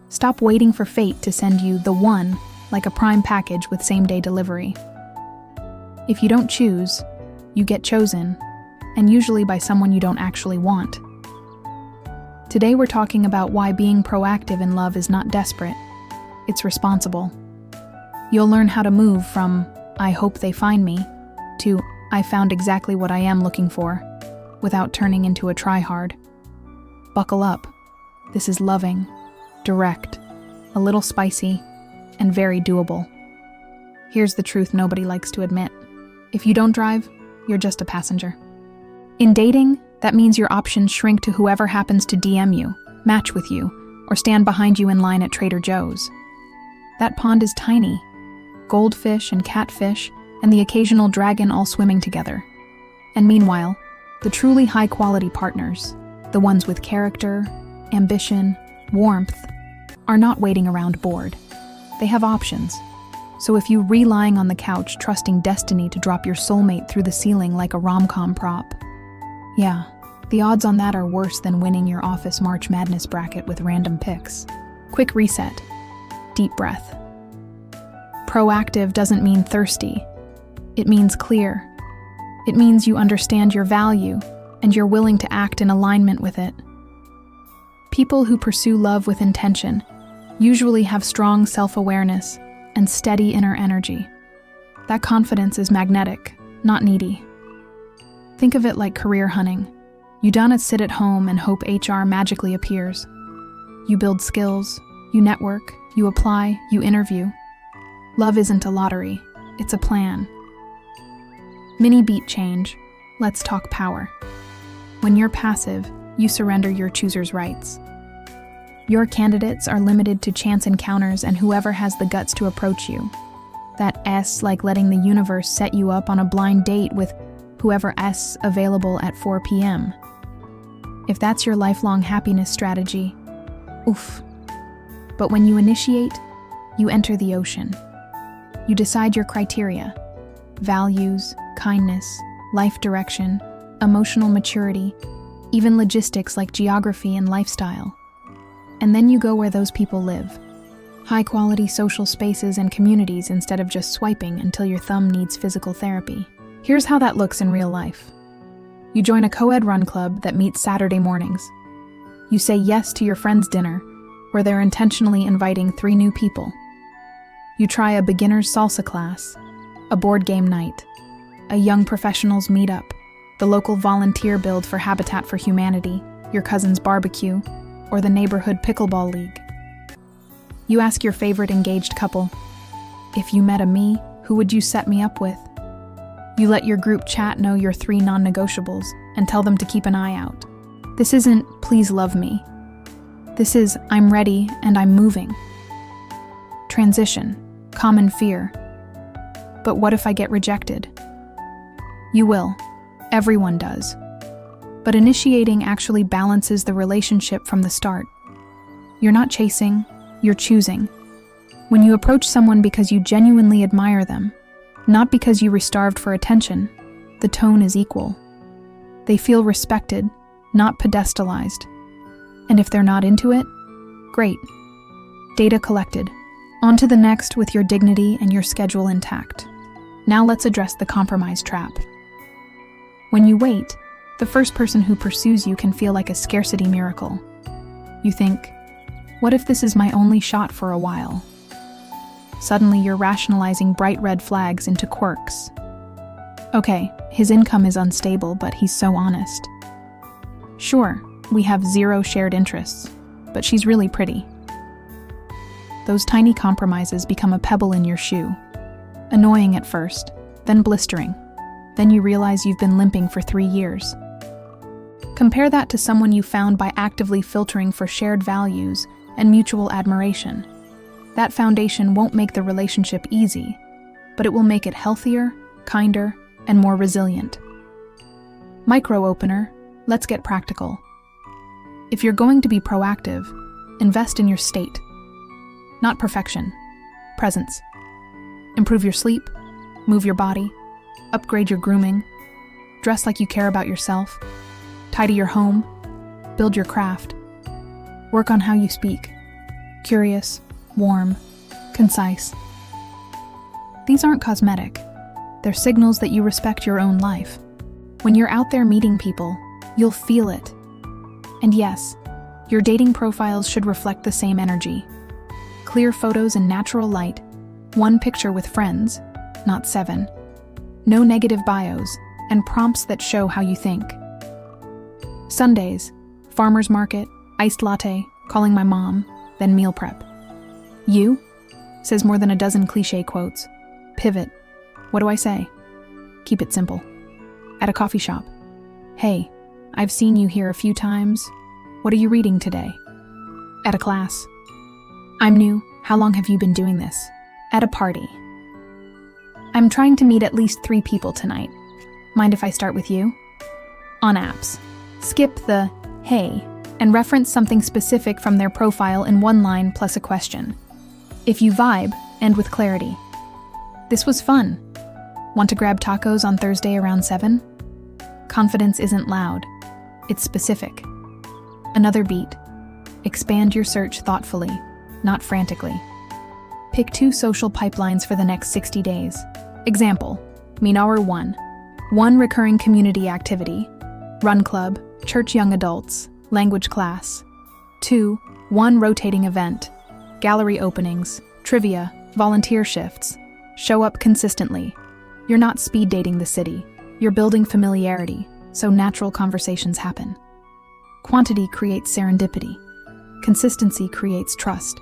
Stop waiting for fate to send you the one, like a Prime package with same-day delivery. If you don't choose, you get chosen, and usually by someone you don't actually want. Today we're talking about why being proactive in love is not desperate, it's responsible. You'll learn how to move from, "I hope they find me," to, "I found exactly what I am looking for," without turning into a try-hard. Buckle up. This is loving, direct, a little spicy, and very doable. Here's the truth nobody likes to admit. If you don't drive, you're just a passenger. In dating, that means your options shrink to whoever happens to DM you, match with you, or stand behind you in line at Trader Joe's. That pond is tiny. Goldfish and catfish and the occasional dragon all swimming together. And meanwhile, the truly high-quality partners, the ones with character, ambition, warmth, are not waiting around bored. They have options. So if you're lying on the couch trusting destiny to drop your soulmate through the ceiling like a rom-com prop, yeah, the odds on that are worse than winning your office March Madness bracket with random picks. Quick reset. Deep breath. Proactive doesn't mean thirsty. It means clear. It means you understand your value and you're willing to act in alignment with it. People who pursue love with intention usually have strong self-awareness and steady inner energy. That confidence is magnetic, not needy. Think of it like career hunting. You don't sit at home and hope HR magically appears. You build skills, you network, you apply, you interview. Love isn't a lottery, it's a plan. Mini beat change. Let's talk power. When you're passive, you surrender your chooser's rights. Your candidates are limited to chance encounters and whoever has the guts to approach you. That S like letting the universe set you up on a blind date with whoever S available at 4 p.m. If that's your lifelong happiness strategy, oof. But when you initiate, you enter the ocean. You decide your criteria: values, kindness, life direction, emotional maturity, even logistics like geography and lifestyle. And then you go where those people live. High-quality social spaces and communities instead of just swiping until your thumb needs physical therapy. Here's how that looks in real life. You join a co-ed run club that meets Saturday mornings. You say yes to your friend's dinner, where they're intentionally inviting 3 new people. You try a beginner's salsa class, a board game night, a young professionals meetup, the local volunteer build for Habitat for Humanity, your cousin's barbecue, or the neighborhood pickleball league. You ask your favorite engaged couple, "If you met a me, who would you set me up with?" You let your group chat know your 3 non-negotiables and tell them to keep an eye out. This isn't "please love me." This is "I'm ready and I'm moving." Transition, common fear. But what if I get rejected? You will. Everyone does. But initiating actually balances the relationship from the start. You're not chasing, you're choosing. When you approach someone because you genuinely admire them, not because you were starved for attention, the tone is equal. They feel respected, not pedestalized. And if they're not into it, great. Data collected. On to the next with your dignity and your schedule intact. Now let's address the compromise trap. When you wait, the first person who pursues you can feel like a scarcity miracle. You think, what if this is my only shot for a while? Suddenly you're rationalizing bright red flags into quirks. Okay, his income is unstable, but he's so honest. Sure, we have 0 shared interests, but she's really pretty. Those tiny compromises become a pebble in your shoe. Annoying at first, then blistering. Then you realize you've been limping for 3 years. Compare that to someone you found by actively filtering for shared values and mutual admiration. That foundation won't make the relationship easy, but it will make it healthier, kinder, and more resilient. Micro opener, let's get practical. If you're going to be proactive, invest in your state. Not perfection, presence. Improve your sleep, move your body, upgrade your grooming, dress like you care about yourself, tidy your home, build your craft, work on how you speak. curious, warm, concise. These aren't cosmetic. They're signals that you respect your own life. When you're out there meeting people, you'll feel it. And yes, your dating profiles should reflect the same energy. Clear photos in natural light, one picture with friends, not 7. No negative bios, and prompts that show how you think. Sundays, farmer's market, iced latte, calling my mom, then meal prep. You? Says more than a dozen cliche quotes. Pivot. What do I say? Keep it simple. At a coffee shop. Hey, I've seen you here a few times. What are you reading today? At a class. I'm new. How long have you been doing this? At a party. I'm trying to meet at least 3 people tonight. Mind if I start with you? On apps. Skip the hey and reference something specific from their profile in one line plus a question. If you vibe, end with clarity. This was fun. Want to grab tacos on Thursday around 7? Confidence isn't loud. It's specific. Another beat. Expand your search thoughtfully, not frantically. Pick 2 social pipelines for the next 60 days. Example, Hour 1. 1 recurring community activity, run club, church young adults, language class. 2. 1 rotating event, gallery openings, trivia, volunteer shifts. Show up consistently. You're not speed dating the city. You're building familiarity, so natural conversations happen. Quantity creates serendipity. Consistency creates trust.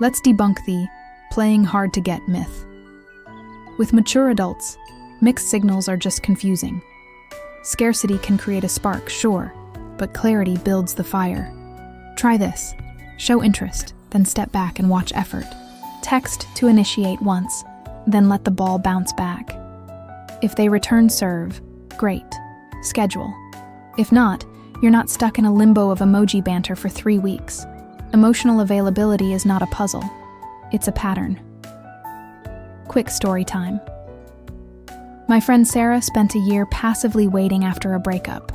Let's debunk the playing hard to get myth. With mature adults, mixed signals are just confusing. Scarcity can create a spark, sure, but clarity builds the fire. Try this. Show interest, then step back and watch effort. Text to initiate once, then let the ball bounce back. If they return serve, great. Schedule. If not, you're not stuck in a limbo of emoji banter for 3 weeks. Emotional availability is not a puzzle. It's a pattern. Quick story time. My friend Sarah spent a year passively waiting after a breakup.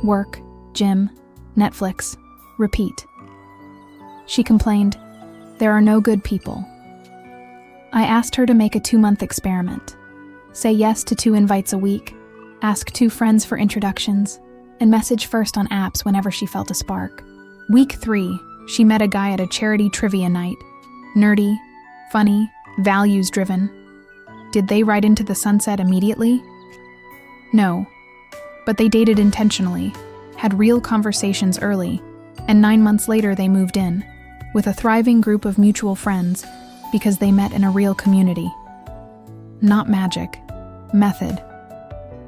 Work, gym, Netflix, repeat. She complained, "There are no good people." I asked her to make a 2-month experiment. Say yes to 2 invites a week, ask 2 friends for introductions, and message first on apps whenever she felt a spark. Week 3, she met a guy at a charity trivia night. Nerdy, funny, values-driven. Did they ride into the sunset immediately? No, but they dated intentionally, had real conversations early, and 9 months later they moved in, with a thriving group of mutual friends, because they met in a real community. Not magic, method.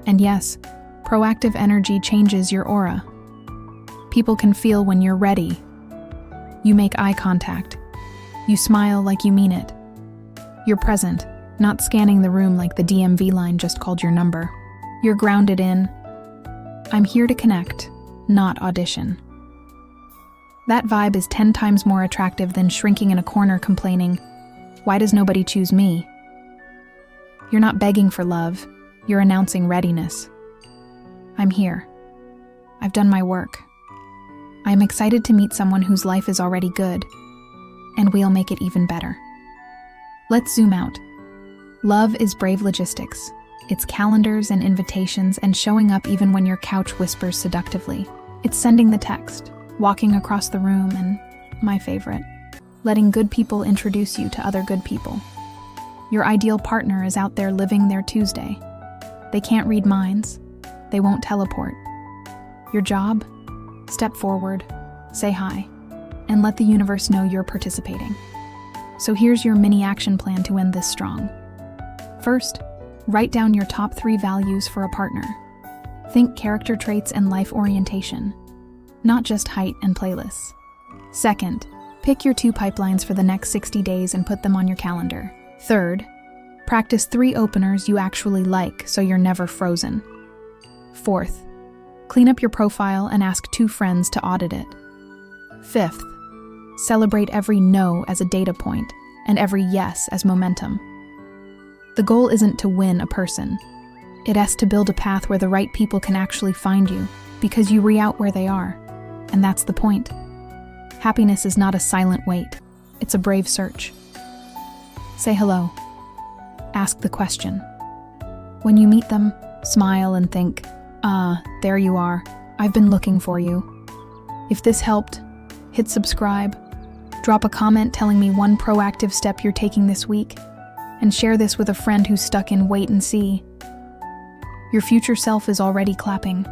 And yes, proactive energy changes your aura. People can feel when you're ready. You make eye contact. You smile like you mean it. You're present, not scanning the room like the DMV line just called your number. You're grounded in, I'm here to connect, not audition. That vibe is 10 times more attractive than shrinking in a corner complaining, why does nobody choose me? You're not begging for love, you're announcing readiness. I'm here. I've done my work. I am excited to meet someone whose life is already good, and we'll make it even better. Let's zoom out. Love is brave logistics. It's calendars and invitations and showing up even when your couch whispers seductively. It's sending the text, walking across the room, and, my favorite, letting good people introduce you to other good people. Your ideal partner is out there living their Tuesday. They can't read minds. They won't teleport. Your job? Step forward, say hi, and let the universe know you're participating. So here's your mini action plan to end this strong. First, write down your top 3 values for a partner. Think character traits and life orientation, not just height and playlists. Second, pick your 2 pipelines for the next 60 days and put them on your calendar. Third, practice 3 openers you actually like so you're never frozen. Fourth, clean up your profile and ask 2 friends to audit it. Fifth, celebrate every no as a data point and every yes as momentum. The goal isn't to win a person. It has to build a path where the right people can actually find you because you reroute where they are, and that's the point. Happiness is not a silent wait. It's a brave search. Say hello. Ask the question. When you meet them, smile and think, there you are. I've been looking for you. If this helped, hit subscribe, drop a comment telling me one proactive step you're taking this week, and share this with a friend who's stuck in wait and see. Your future self is already clapping.